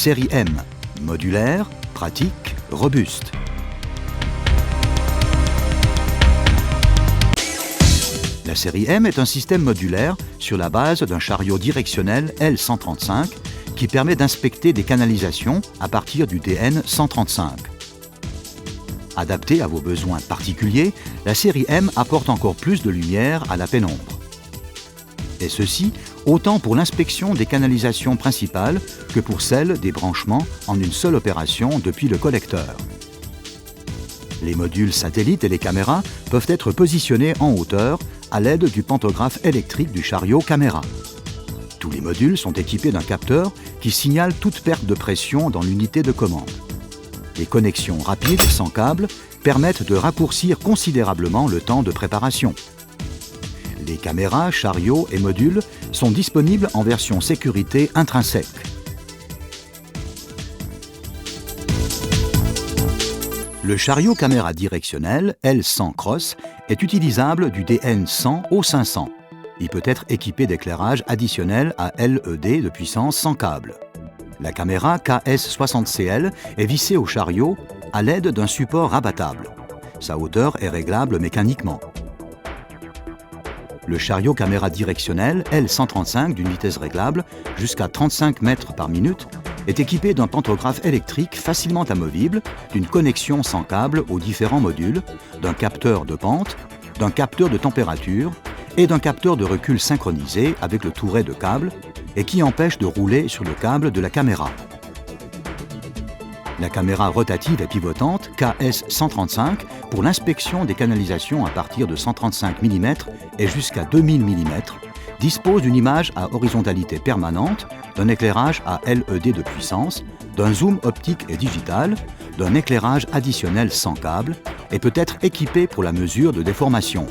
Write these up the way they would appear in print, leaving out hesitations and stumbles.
série M, modulaire, pratique, robuste. La série M est un système modulaire sur la base d'un chariot directionnel L135 qui permet d'inspecter des canalisations à partir du DN135. Adaptée à vos besoins particuliers, la série M apporte encore plus de lumière à la pénombre. Et ceci, autant pour l'inspection des canalisations principales que pour celle des branchements en une seule opération depuis le collecteur. Les modules satellites et les caméras peuvent être positionnés en hauteur à l'aide du pantographe électrique du chariot caméra. Tous les modules sont équipés d'un capteur qui signale toute perte de pression dans l'unité de commande. Les connexions rapides sans câble permettent de raccourcir considérablement le temps de préparation. Les caméras, chariots et modules sont disponibles en version sécurité intrinsèque. Le chariot caméra directionnel L100 Cross est utilisable du DN100 au 500. Il peut être équipé d'éclairage additionnel à LED de puissance sans câble. La caméra KS60CL est vissée au chariot à l'aide d'un support rabattable. Sa hauteur est réglable mécaniquement. Le chariot caméra directionnel L135 d'une vitesse réglable jusqu'à 35 mètres par minute est équipé d'un pantographe électrique facilement amovible, d'une connexion sans câble aux différents modules, d'un capteur de pente, d'un capteur de température et d'un capteur de recul synchronisé avec le touret de câble et qui empêche de rouler sur le câble de la caméra. La caméra rotative et pivotante KS135 pour l'inspection des canalisations à partir de 135 mm et jusqu'à 2000 mm dispose d'une image à horizontalité permanente, d'un éclairage à LED de puissance, d'un zoom optique et digital, d'un éclairage additionnel sans câble et peut être équipé pour la mesure de déformation.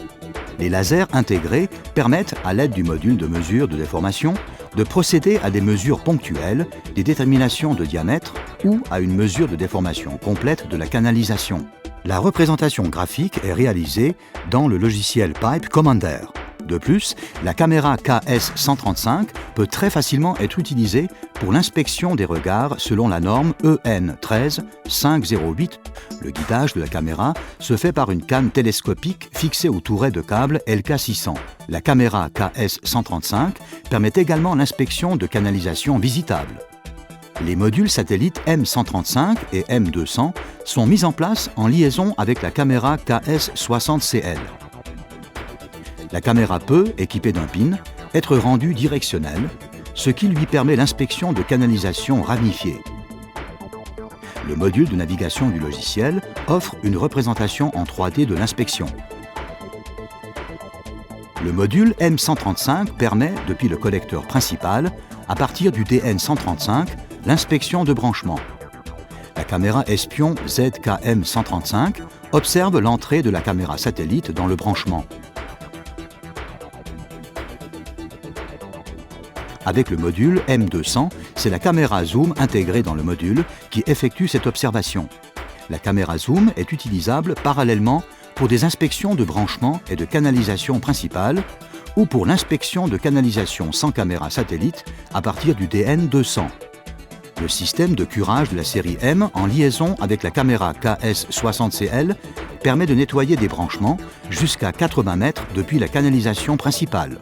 Les lasers intégrés permettent, à l'aide du module de mesure de déformation, de procéder à des mesures ponctuelles, des déterminations de diamètre ou à une mesure de déformation complète de la canalisation. La représentation graphique est réalisée dans le logiciel Pipe Commander. De plus, la caméra KS135 peut très facilement être utilisée pour l'inspection des regards selon la norme EN 13508. Le guidage de la caméra se fait par une canne télescopique fixée au touret de câble LK600. La caméra KS135 permet également l'inspection de canalisations visitables. Les modules satellites M135 et M200 sont mis en place en liaison avec la caméra KS60CL. La caméra peut, équipée d'un pin, être rendue directionnelle, ce qui lui permet l'inspection de canalisations ramifiées. Le module de navigation du logiciel offre une représentation en 3D de l'inspection. Le module M135 permet, depuis le collecteur principal, à partir du DN135, l'inspection de branchement. La caméra espion ZKM135 observe l'entrée de la caméra satellite dans le branchement. Avec le module M200, c'est la caméra zoom intégrée dans le module qui effectue cette observation. La caméra zoom est utilisable parallèlement pour des inspections de branchement et de canalisation principale ou pour l'inspection de canalisation sans caméra satellite à partir du DN200. Le système de curage de la série M en liaison avec la caméra KS60CL permet de nettoyer des branchements jusqu'à 80 mètres depuis la canalisation principale.